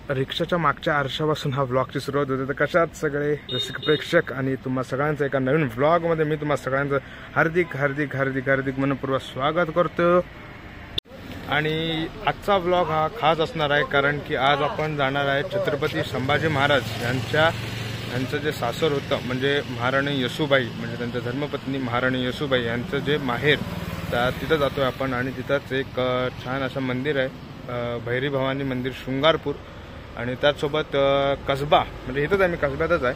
रिक्षाच्या मागच्या आरशापासून हा व्लॉगची सुरुवात होते. तर कशात सगळे रसिक प्रेक्षक आणि तुम्हा सगळ्यांचं एका नवीन व्लॉगमध्ये मी तुम्हा सगळ्यांचं हार्दिक हार्दिक हार्दिक हार्दिक मनपूर्वक स्वागत करतो. आणि आजचा व्लॉग हा खास असणार आहे कारण की आज आपण जाणार आहे छत्रपती संभाजी महाराज यांचं जे सासर होतं म्हणजे महाराणी येसूबाई म्हणजे त्यांच्या धर्मपत्नी महाराणी येसूबाई यांचं जे माहेर तर तिथं जातोय आपण. आणि तिथंच एक छान असं मंदिर आहे भैरी भवानी मंदिर शृंगारपूर. आणि त्याचसोबत कसबा म्हणजे इथंच आहे, मी कसब्यातच आहे.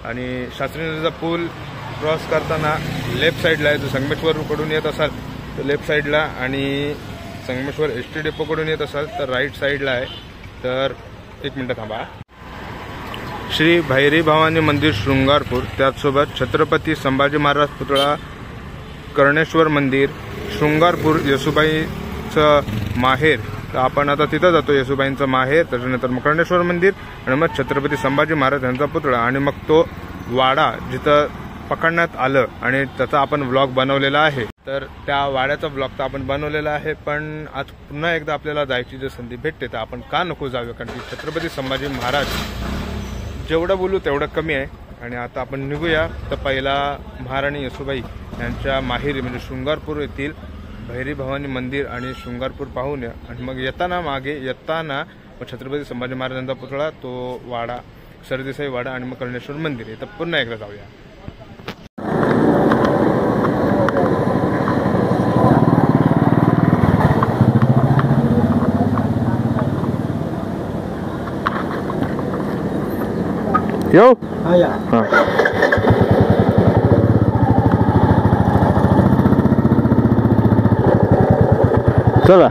आणि शास्त्री नदीचा पूल क्रॉस करताना लेफ्ट साईडला आहे. जर संगमेश्वरकडून येत असाल तर लेफ्ट साईडला आणि संगमेश्वर एस टी डेपोकडून येत असाल तर राईट साईडला आहे. तर एक मिनटं थांबा. श्री भैरी भवानी मंदिर शृंगारपूर, त्याचसोबत छत्रपती संभाजी महाराज पुतळा, कर्णेश्वर मंदिर, शृंगारपूर येसूबाईचं माहेर. तर आपण आता तिथं जातो, येसूबाईंचं माहेर, त्याच्यानंतर मग कर्णेश्वर मंदिर आणि मग छत्रपती संभाजी महाराज यांचा पुतळा आणि मग तो वाडा जिथं पकडण्यात आलं आणि त्याचा आपण व्लॉग बनवलेला आहे. तर त्या वाड्याचा व्लॉग तर आपण बनवलेला आहे, पण आज पुन्हा एकदा आपल्याला जायची जर संधी भेटते तर आपण का नको जाऊया. कारण की छत्रपती संभाजी महाराज जेवढं बोलू तेवढं कमी आहे. आणि आता आपण निघूया. तर पहिला महाराणी येसूबाई यांच्या माहेरी म्हणजे शृंगारपूर येथील भैरी भवानी मंदिर आणि शृंगारपूर पाहून या. आणि मग मागे येताना मग छत्रपती संभाजी महाराजांचा पुतळा, तो वाडा, सरदेसाई वाडा आणि मग कर्णेश्वर मंदिर. इथं पुन्हा एकदा जाऊया. येऊ चला.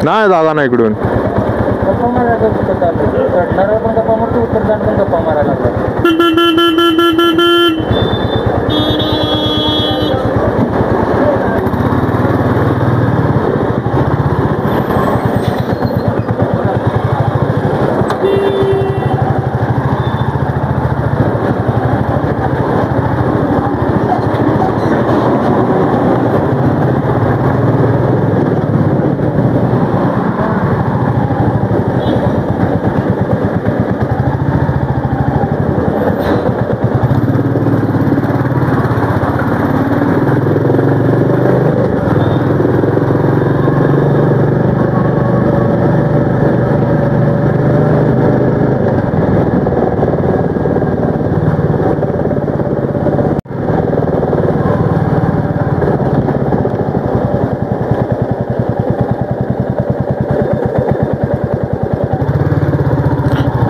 नाही दादा ना इकडून गप्पा मारायला चढणारा पण गप्पा मारतो, उतरताना पण गप्पा मारायला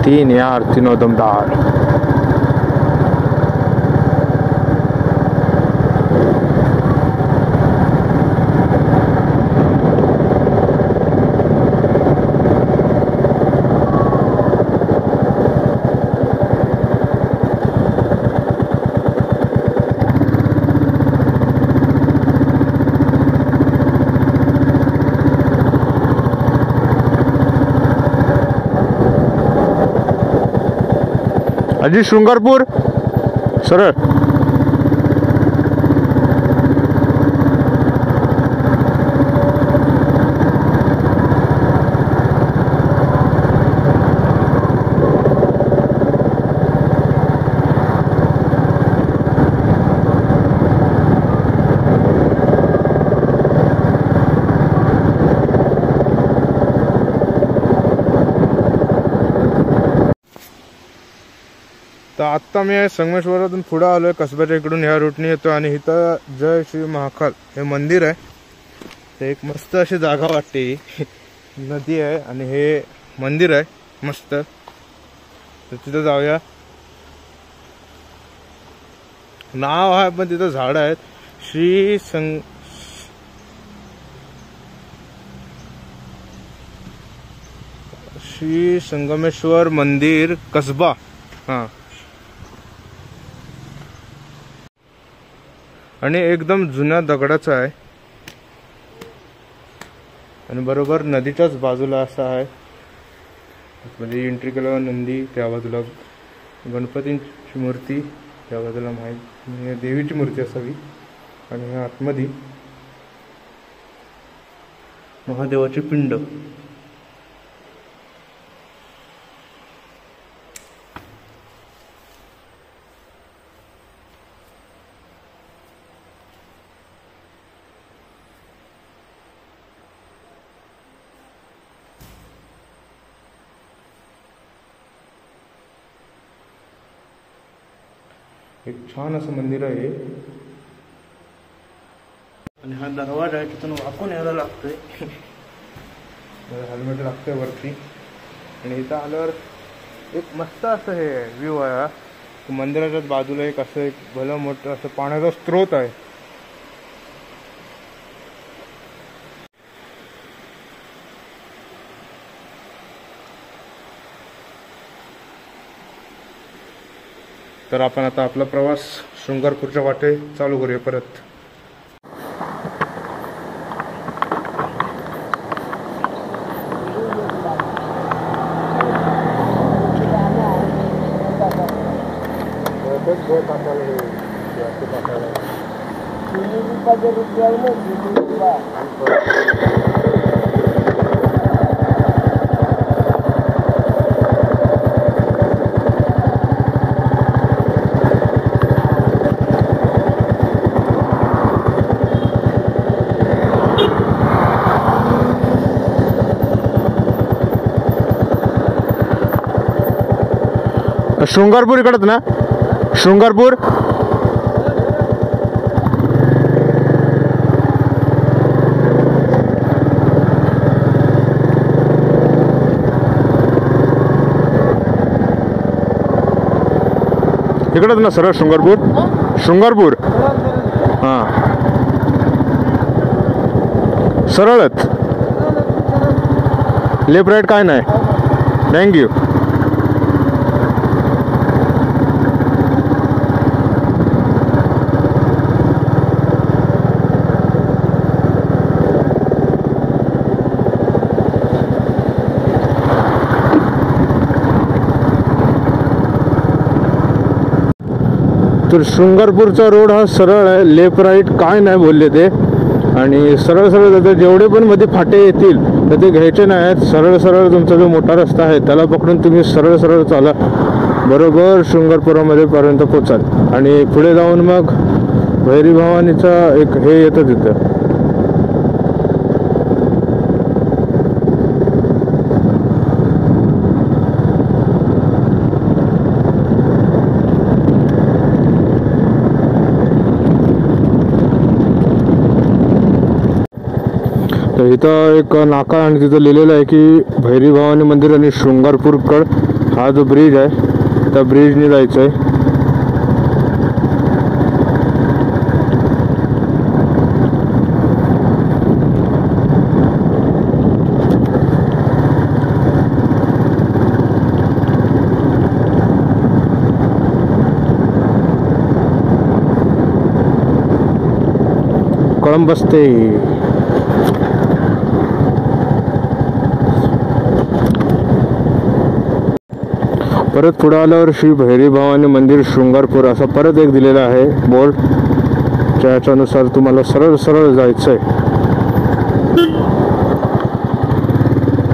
तीन यार तीनों दमदार. अजी शृंगारपूर सरळ. तर आत्ता मी संगमेश्वरातून पुढे आलोय कसब्याच्या इकडून ह्या रूटने येतो आणि इथं जय श्री महाकाल हे मंदिर आहे. ते एक मस्त अशी जागा वाटते, नदी आहे आणि हे मंदिर आहे मस्त. तर तिथं जाऊया. नाव आहे पण तिथं झाड आहेत. श्री संगमेश्वर मंदिर कसबा. हा, आणि एकदम जुन्या दगडाचं आहे आणि बरोबर नदीच्याच बाजूला असं आहे. म्हणजे एंट्री केल्यावर नंदी, त्या बाजूला गणपतींची मूर्ती, त्या बाजूला देवीची मूर्ती असावी आणि आतमध्ये महादेवाची पिंड. एक छान असं मंदिर आहे आणि हा दरवाजा आहे, तिथून वाकून यायला लागतोय. हेल्मेट लागतंय वरती. आणि इथं आल्यावर एक मस्त असं हे व्ह्यू आहे. मंदिराच्याच बाजूला एक असं एक भलं मोठं असं पाण्याचा स्रोत आहे. तर आपण आता आपला प्रवास शृंगारपूरच्या वाटे चालू करूया परत. शृंगारपूर इकडच ना, शृंगारपूर. इकडच ना सरळ शृंगारपूर. शृंगारपूर हां, सरळच. लेफ्ट राईट काय नाही. थँक्यू. तर शृंगारपूरचा रोड हा सरळ आहे, लेफ्ट राईट काय नाही बोलले ते. आणि सरळ सरळ जाते. जेवढे पण मध्ये फाटे येतील तर ते घ्यायचे नाही आहेत. सरळ सरळ तुमचा जो मोठा रस्ता आहे त्याला पकडून तुम्ही सरळ सरळ चाला, बरोबर शृंगारपुरामध्ये पर्यंत पोचाल. आणि पुढे जाऊन मग भैरी भवानीचा एक हे येतं तिथं. तर इथं एक नाका आणि तिथं लिहिलेलं आहे की भैरी भवानी मंदिर आणि शृंगारपूरकड हा जो ब्रिज आहे त्या ब्रिजने जायचं आहे. कळंब बसते. परत पुढे आल्यावर श्री भैरी भवानी मंदिर शृंगारपूर असा परत एक दिलेला आहे बोर्ड. त्याच्यानुसार तुम्हाला सरळ सरळ जायचं आहे.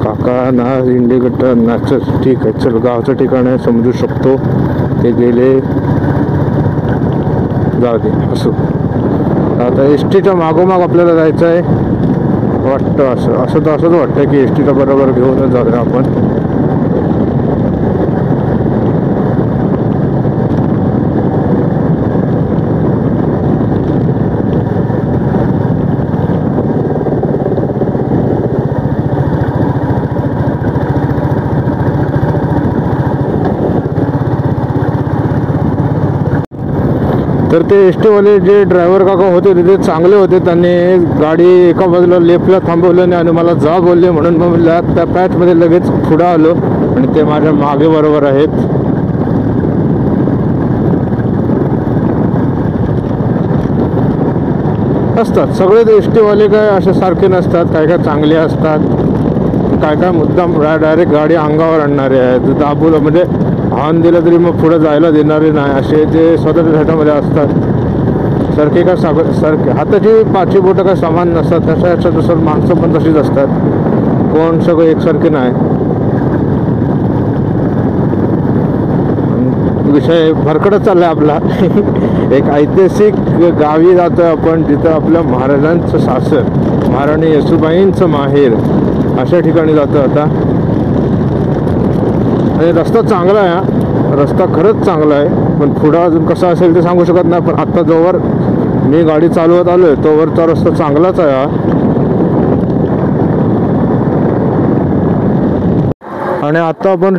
काका ना इंडिगट नाच ठीक आहे. चल, गावचं ठिकाण आहे, समजू शकतो. ते गेले, जाऊ दे असो. आता एस टीच्या मागोमाग आपल्याला जायचं आहे वाटतं. असं तर असंच वाटतं की एस टीच्या बरोबर घेऊनच जाऊया आपण. तर ते एस टीवाले जे ड्रायव्हर काका होते ते चांगले होते. त्यांनी गाडी एका बाजूला लेफ्टला थांबवलं आणि मला जा बोलले, म्हणून मग त्या पॅचमध्ये लगेच पुढं आलो आणि ते माझ्या मागे बरोबर आहेत. असतात सगळे एस टीवाले, काय असे सारखे नसतात, काय काय चांगले असतात, काय काय मुद्दाम डायरेक्ट गाडी अंगावर आणणारे आहेत, दाबूला म्हणजे हॉर्न दिलं तरी मग पुढे जायला देणारे नाही, असे ते स्वतःच्या ह्याच्यामध्ये असतात. सारखे का सारखे हाताची पाचवी बोटं काय समान नसतात, तशा ह्याच्यात दुसरं माणसं पण तशीच असतात, कोण सगळं एकसारखे नाही. विषय भरकडच चाललाय आपला. एक ऐतिहासिक गावी जातो आपण, जिथं आपल्या महाराजांचं सासर, महाराणी येसूबाईंचं माहेर, अशा ठिकाणी जातो आता. आणि रस्ता चांगला आहे, रस्ता खरंच चांगला आहे, पण पुढं अजून कसा असेल ते सांगू शकत नाही. पण आत्ता जोवर मी गाडी चालवत आलोय तोवरचा रस्ता चांगलाच आहे हा. आणि आता आपण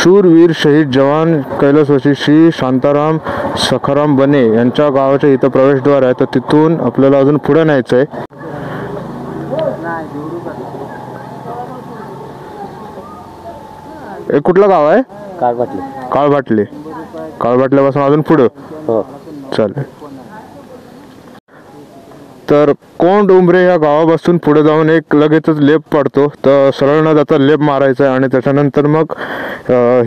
शूरवीर शहीद जवान कैलासवासी श्री शांताराम सखाराम बने यांच्या गावाच्या इथं प्रवेशद्वार आहे. तर तिथून आपल्याला अजून पुढे न्यायचं आहे. हे कुठलं गाव आहे? काळभाटले. काळभाटल्यापासून अजून पुढं. हो चालेल. तर कोंड उंबरे या गावापासून पुढे जाऊन एक लगेचच लेप पडतो. तर सरळ न जाता लेप मारायचा आहे आणि त्याच्यानंतर मग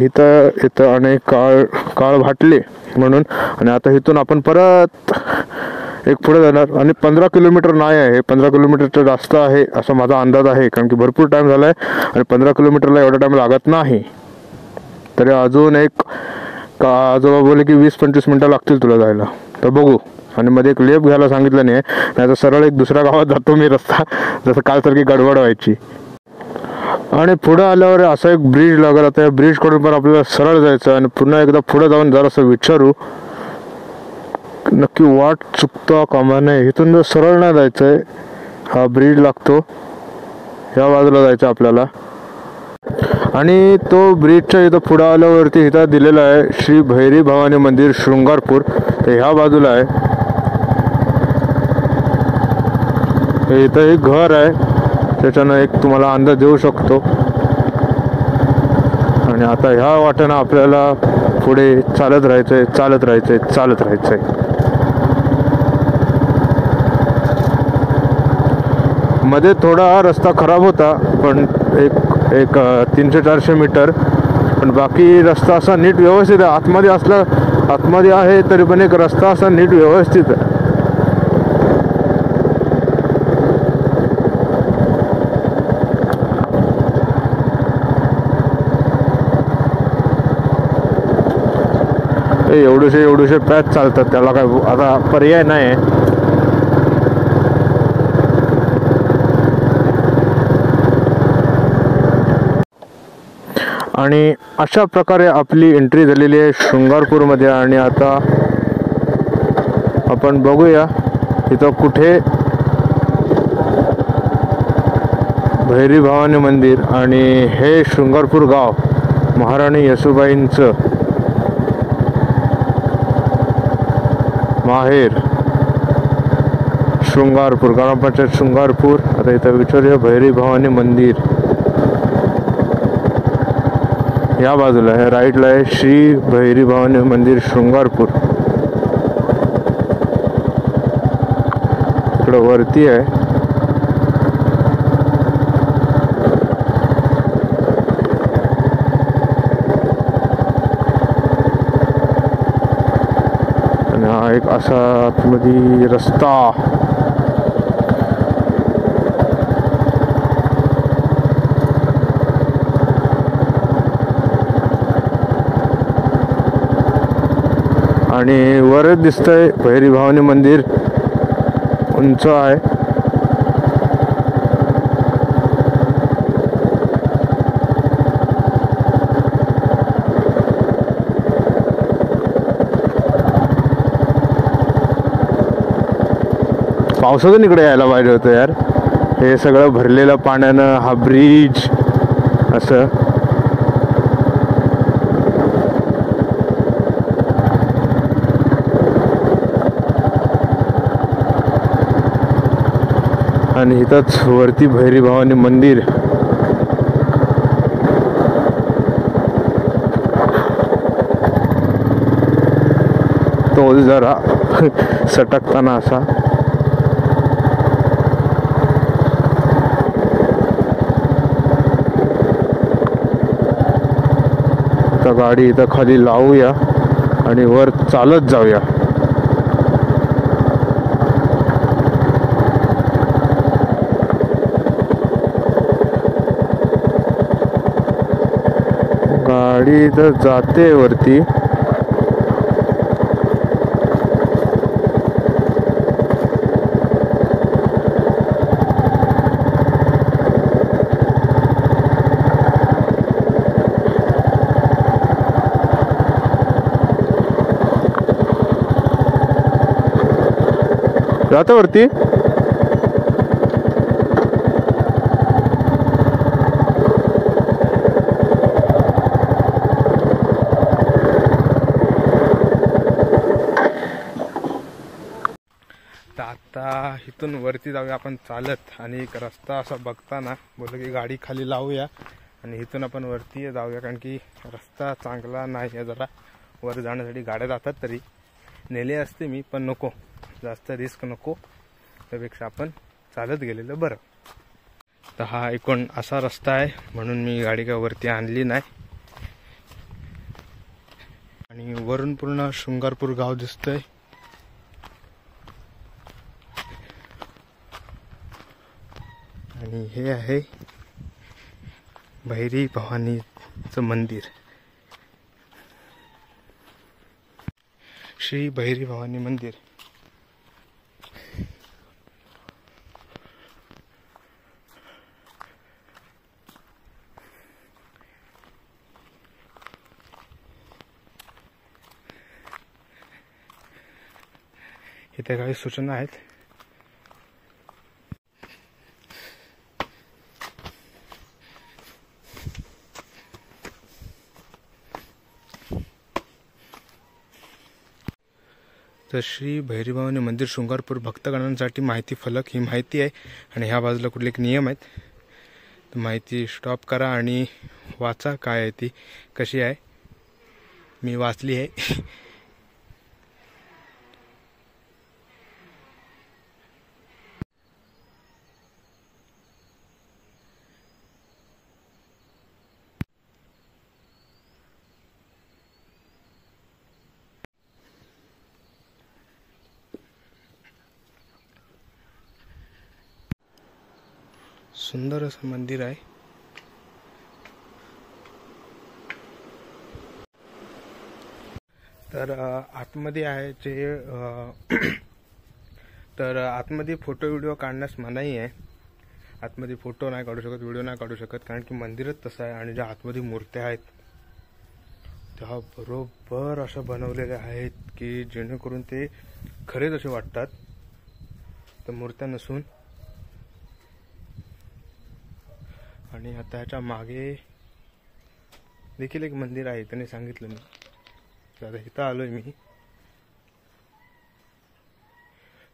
इथं येतं आणि काळभाटले म्हणून. आणि आता इथून आपण परत एक पुढे जाणार आणि 15 किलोमीटर नाही आहे, 15 किलोमीटरचं जास्त आहे असा माझा अंदाज आहे, कारण की भरपूर टाइम झाला आहे आणि 15 किलोमीटरला एवढा टाइम लागत नाही. तरी अजून एक आजोबा बोलले की 20-25 मिनटं लागतील तुला जायला. तर बघू. आणि मध्ये एक लेप घ्यायला सांगितलं नाही तर सरळ एक दुसऱ्या गावात जातो मी रस्ता, जसं कालसारखी गडबड व्हायची. आणि पुढं आल्यावर असा एक ब्रिज लागला. आता या ब्रिजकडून पण आपल्याला सरळ जायचं आणि पुन्हा एकदा पुढे जाऊन जरासं विचारू नक्की वाट चुकता कामा नये. इथून जर सरळ नाही जायचं आहे, हा ब्रिज लागतो, ह्या बाजूला जायचं आपल्याला. आणि तो ब्रिजच्या इथं पुढं आल्यावरती इथं दिलेला आहे श्री भैरी भवानी मंदिर शृंगारपूर. तर ह्या बाजूला आहे. इथं एक घर आहे, त्याच्यानं एक तुम्हाला अंदाज देऊ शकतो. आणि आता ह्या वाटेनं आपल्याला पुढे चालत राहायचंय. मध्ये थोडा रस्ता खराब होता, पण एक 300-400 मीटर, पण बाकी रस्ता असा नीट व्यवस्थित आहे. आतमध्ये आहे तरी पण एक रस्ता असा नीट व्यवस्थित आहे. एवढेसे पॅच चालतात, त्याला काय आता पर्याय नाही. आणि अशा प्रकारे आपली एंट्री झालेली आहे शृंगारपूरमध्ये. आणि आता आपण बघूया इथं कुठे भैरी भवानी मंदिर आणि हे शृंगारपूर गाव, महाराणी येसूबाईंचं माहेर शृंगारपूर, ग्रामपंचायत शृंगारपूर. आता इथं विचारूया भैरी भवानी मंदिर या बाजूला आहे, राईटला आहे श्री भैरी भवानी मंदिर शृंगारपूर. इकडं वरती आहे. आणि हा एक असा आतमध्ये रस्ता. आणि वरच दिसतंय भैरी भवानी मंदिर, उंच आहे. पावसातून इकडे यायला पाहिजे होतं यार. हे सगळं भरलेलं पाण्यानं, हा ब्रिज असं. आणि इथंच वरती भैरी भवानी मंदिर. तो जरा सटकताना असा. आता गाडी इथं खाली लावूया आणि वर चालत जाऊया. गाडी इथं जाते वरती. जाता वरती. तर आता इथून वरती जाऊया आपण चालत. आणि एक रस्ता असा बघताना बोललो की गाडी खाली लावूया आणि इथून आपण वरती जाऊया, कारण की रस्ता चांगला नाही आहे. जरा वर जाण्यासाठी गाड्या जातात, तरी नेले असते मी, पण नको, जास्त रिस्क नको, त्यापेक्षा आपण चालत गेलेलं बरं. तर हा एकूण असा रस्ता आहे, म्हणून मी गाडी काय वरती आणली नाही. आणि वरून पूर्ण शृंगारपूर गाव दिसतंय. आणि हे आहे भैरी भवानीचं मंदिर, श्री भैरी भवानी मंदिर. इथे काही सूचना आहेत. तर श्री भैरी भवानी मंदिर शृंगारपूर भक्तगणांसाठी माहिती फलक ही माहिती आहे. आणि ह्या बाजूला कुठले एक नियम आहेत, तर माहिती स्टॉप करा आणि वाचा काय आहे ती कशी आहे. मी वाचली आहे. सुंदर असं मंदिर आहे. तर आतमध्ये आहे जे तर आतमध्ये फोटो व्हिडिओ काढण्यास मनाई आहे. आतमध्ये फोटो नाही काढू शकत, व्हिडिओ नाही काढू शकत, कारण की मंदिरच तसं आहे. आणि ज्या आतमध्ये मूर्त्या आहेत त्या बरोबर अशा बनवलेल्या आहेत की जेणेकरून ते खरेच असे वाटतात. तर मूर्त्या नसून. आणि आता ह्याच्या मागे देखील एक मंदिर आहे, त्याने सांगितलं मी. आता इथं आलोय मी.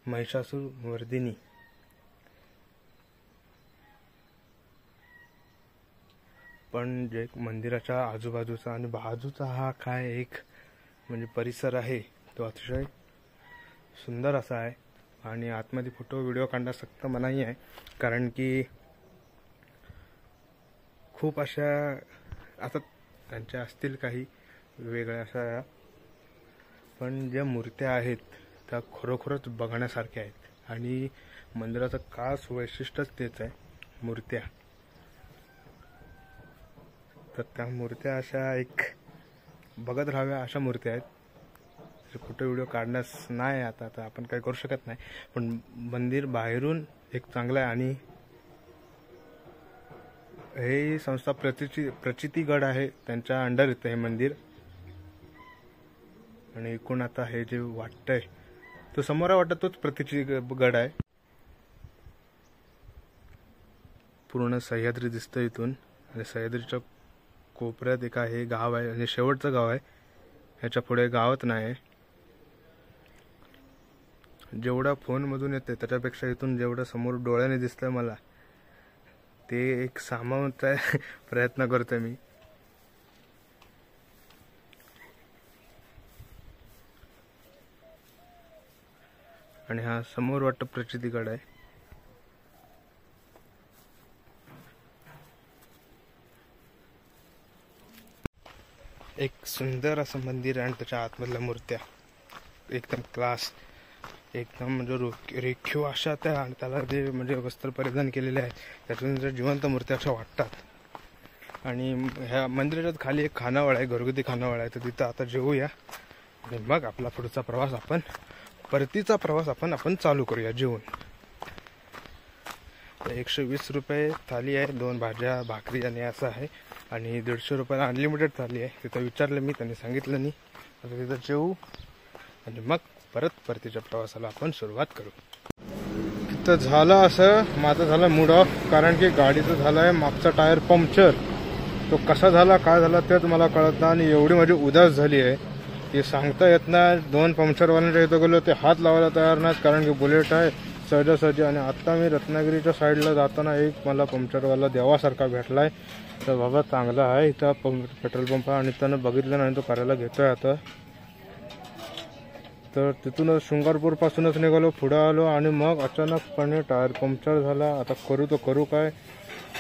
महिषासूर वर्धिनी. पण जे मंदिराच्या आजूबाजूचा आणि बाजूचा हा काय एक म्हणजे परिसर आहे, तो अतिशय सुंदर असा आहे. आणि आतमध्ये फोटो व्हिडिओ काढण्यास सक्त मनाई आहे, कारण की खूप अशा आता त्यांच्या असतील काही वेगळ्या अशा, पण ज्या मूर्त्या आहेत त्या खरोखरच बघण्यासारख्या आहेत. आणि मंदिराचं खास वैशिष्ट्यच तेच आहे, मूर्त्या. तर त्या मूर्त्या अशा एक बघत राहाव्या अशा मूर्त्या आहेत. फोटो व्हिडिओ काढण्यास नाही आता आपण काही करू शकत नाही, पण मंदिर बाहेरून एक चांगलं आहे. आणि हे संस्था प्रचितीगड आहे, त्यांच्या अंडर येतं हे मंदिर. आणि एकूण आता हे जे वाटतंय, तो समोर वाटत तोच प्रचितीगड आहे. पूर्ण सह्याद्री दिसतं इथून. आणि सह्याद्रीच्या कोपऱ्यात एक आहे गाव आहे, म्हणजे शेवटचं गाव आहे. ह्याच्या पुढे गावच नाही. जेवढा फोनमधून येते त्याच्यापेक्षा इथून जेवढं समोर डोळ्याने दिसतंय मला ते एक सामावूचा प्रयत्न करतोय मी. आणि हा समोर वाटतं प्रचितीगड आहे. एक सुंदर असं मंदिर आहे आणि त्याच्या आतमधल्या मूर्त्या एकदम क्लास, एकदम म्हणजे रेखीव अशा त्या, आणि त्याला जे म्हणजे वस्त्र परिधान केलेले आहे त्यातून जर जिवंत मूर्त्या अशा वाटतात. आणि ह्या मंदिराच्या खाली एक खानावळ आहे, घरगुती खानावळ आहे, तर तिथं आता जेवूया आणि मग आपला पुढचा प्रवास परतीचा प्रवास आपण चालू करूया जेवून. 120 रुपये थाली आहे, 2 भाज्या भाकरी आणि असं आहे. आणि 150 रुपयाला अनलिमिटेड थाली आहे. तिथं विचारलं मी, त्यांनी सांगितलं नाही. आता तिथं जेवू आणि मग परतीच्या प्रवासाला आपण सुरुवात करू. तिथं झालं असं, माझं झालं मूड ऑफ, कारण की गाडीचं झालं आहे मागचा टायर पंक्चर. तो कसा झाला काय झाला ते मला कळत नाही आणि एवढी माझी उदास झाली आहे की सांगता येत नाही. 2 पंक्चरवाल्यांच्या इथं गेलो, ते हात लावायला तयार नाहीत कारण की बुलेट आहे सहजासहजी. आणि आत्ता मी रत्नागिरीच्या साईडला जाताना एक मला पंक्चरवाला देवासारखा भेटलाय. तर बाबा चांगला आहे इथं पेट्रोल पंप, आणि त्यानं बघितलं नाही तो करायला घेतोय आता. तर तिथूनच शृंगारपूरपासूनच निघालो, पुढे आलो आणि मग अचानकपणे टायर पंक्चर झाला. आता करू काय,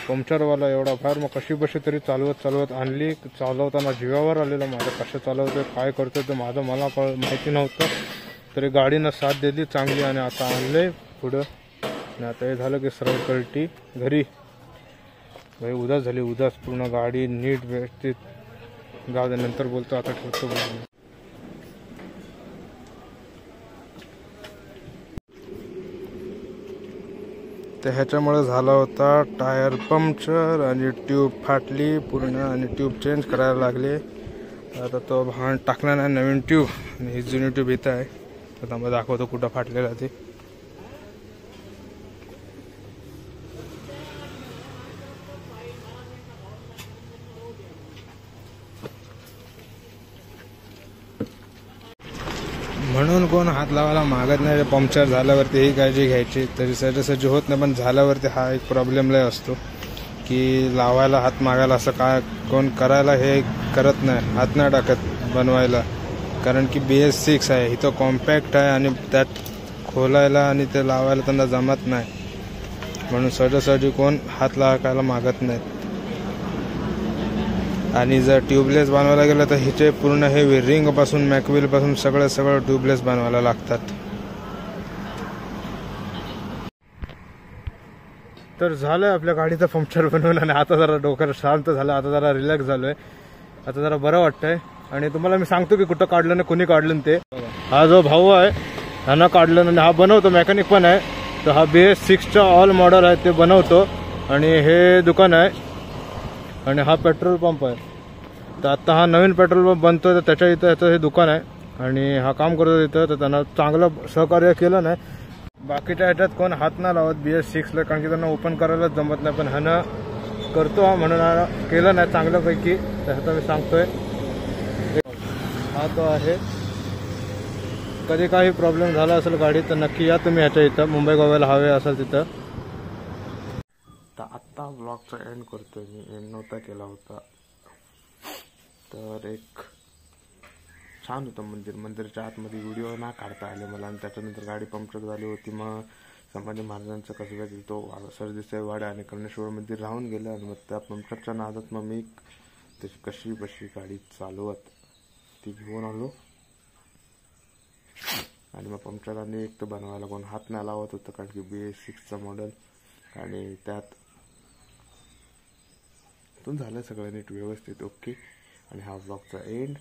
पंक्चरवाला एवढा फार. मग कशी बशी तरी चालवत आणली. चालवताना जीवावर आलेलं माझं, कसं चालवतोय काय करतोय ते मला माहिती नव्हतं. तरी गाडीनं साथ दिली चांगली आणि आता आणले पुढं. आणि आता हे झालं की सरळ कल्टी घरी. भाई उदास झाली, उदास पूर्ण. गाडी नीट व्यवस्थित जाऊ दे, नंतर बोलतो, आता ठेवतो बोलतो. तर ह्याच्यामुळे झाला होता टायर पंक्चर आणि ट्यूब फाटली पूर्ण आणि ट्यूब चेंज करायला लागले. आता तो भांड टाकला नाही, नवीन ट्यूब, आणि ही जुनी ट्यूब इथं आहे. आता मला दाखवतो कुठं फाटलेला ते. म्हणून कोण हात लावायला मागत नाही. पंक्चर झाल्यावरती ही काळजी घ्यायची, तरी सहजासहजी होत नाही. पण झाल्यावरती हा एक प्रॉब्लेम लय असतो की लावायला हात मागायला असं काय कोण करायला हे करत नाही, हात नाही टाकत बनवायला. कारण की BS6 आहे, इथं कॉम्पॅक्ट आहे आणि त्यात खोलायला आणि ते लावायला त्यांना जमत नाही. म्हणून सहजासहजी कोण हात लावायला मागत नाहीत. आणि जर ट्यूबलेस बनवायला गेलं तर हिचे पूर्ण हे रिंगपासून मॅकव्हीलपासून सगळं ट्यूबलेस बनवायला लागतात. तर झालं आपल्या गाडीचं पंक्चर बनवून आणि आता जरा डोक्याला शांत झालं. आता जरा रिलॅक्स झालोय, आता जरा बरं वाटतंय. आणि तुम्हाला मी सांगतो की कुठं काढलं ना, कोणी काढलं ते. हा जो भाऊ आहे ह्यानं काढलं आणि हा बनवतो, मेकॅनिक पण आहे. तर हा BS6चा ऑल मॉडेल आहे ते बनवतो. आणि हे दुकान आहे आणि हा पेट्रोल पंप आहे. तर आत्ता हा नवीन पेट्रोल पंप बनतोय, तर त्याच्या इथं ह्याचं हे दुकान आहे आणि हा काम करतो तिथं. तर त्यांना चांगलं सहकार्य केलं नाही. बाकीच्या ह्याच्यात कोण हात नाही लावत BS6ला, कारण की त्यांना ओपन करायलाच जमत नाही. पण ह्यानं करतो हा, म्हणून हा केलं नाही चांगल्यापैकी. त्याचा मी सांगतोय. हा तो आहे. कधी काही प्रॉब्लेम झाला असेल गाडीत तर नक्की या तुम्ही ह्याच्या इथं, मुंबई गोव्याला हवे असेल तिथं. तर आत्ता ब्लॉगचा एंड करतोय मी, एंड नव्हता केला होता. तर एक छान होतं मंदिराच्या आतमध्ये व्हिडिओ ना काढता आले मला. आणि त्याच्यानंतर गाडी पंक्चर झाली होती. मग संभाजी महाराजांचं कसं तो सरदेसाई वाडा आणि कर्णेश्वर मंदिर राहून गेलं. आणि मग त्या पंक्चरच्या नादात मग मी त्याची कशी बशी गाडी चालवत ती घेऊन आलो. आणि मग पंक्चरांनी एक तर बनवायला कोण हात नाही लावत होतं, कारण की BS6चा मॉडेल. आणि त्यात झालं सगळं नीट व्यवस्थित ओके. आणि हा ब्लॉगचा एंड.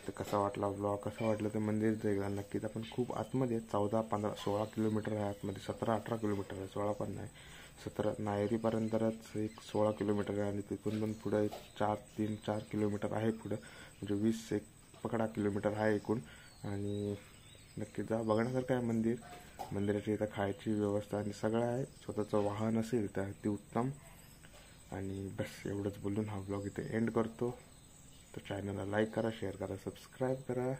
तर कसा वाटला ब्लॉग, कसं वाटलं ते मंदिरचं एकदा नक्कीच. आपण खूप आतमध्ये 14, 15, 16 किलोमीटर आहे आतमध्ये. 17, 18 किलोमीटर आहे, 16 पण नाही, 17 नायरीपर्यंतच एक 16 किलोमीटर आहे. आणि तिथून पण पुढं एक 3-4 किलोमीटर आहे पुढं, म्हणजे 20 एक पकडा किलोमीटर आहे एकूण. आणि नक्की जा, बघण्यासारखं आहे मंदिर. मंदिराची इथं खायची व्यवस्था आणि सगळं आहे. स्वतःचं वाहन असेल तर अति उत्तम. आणि बस एवढंच बोलून हा ब्लॉग इथे एंड करतो. तर चॅनलला लाईक करा, शेअर करा, सबस्क्राईब करा.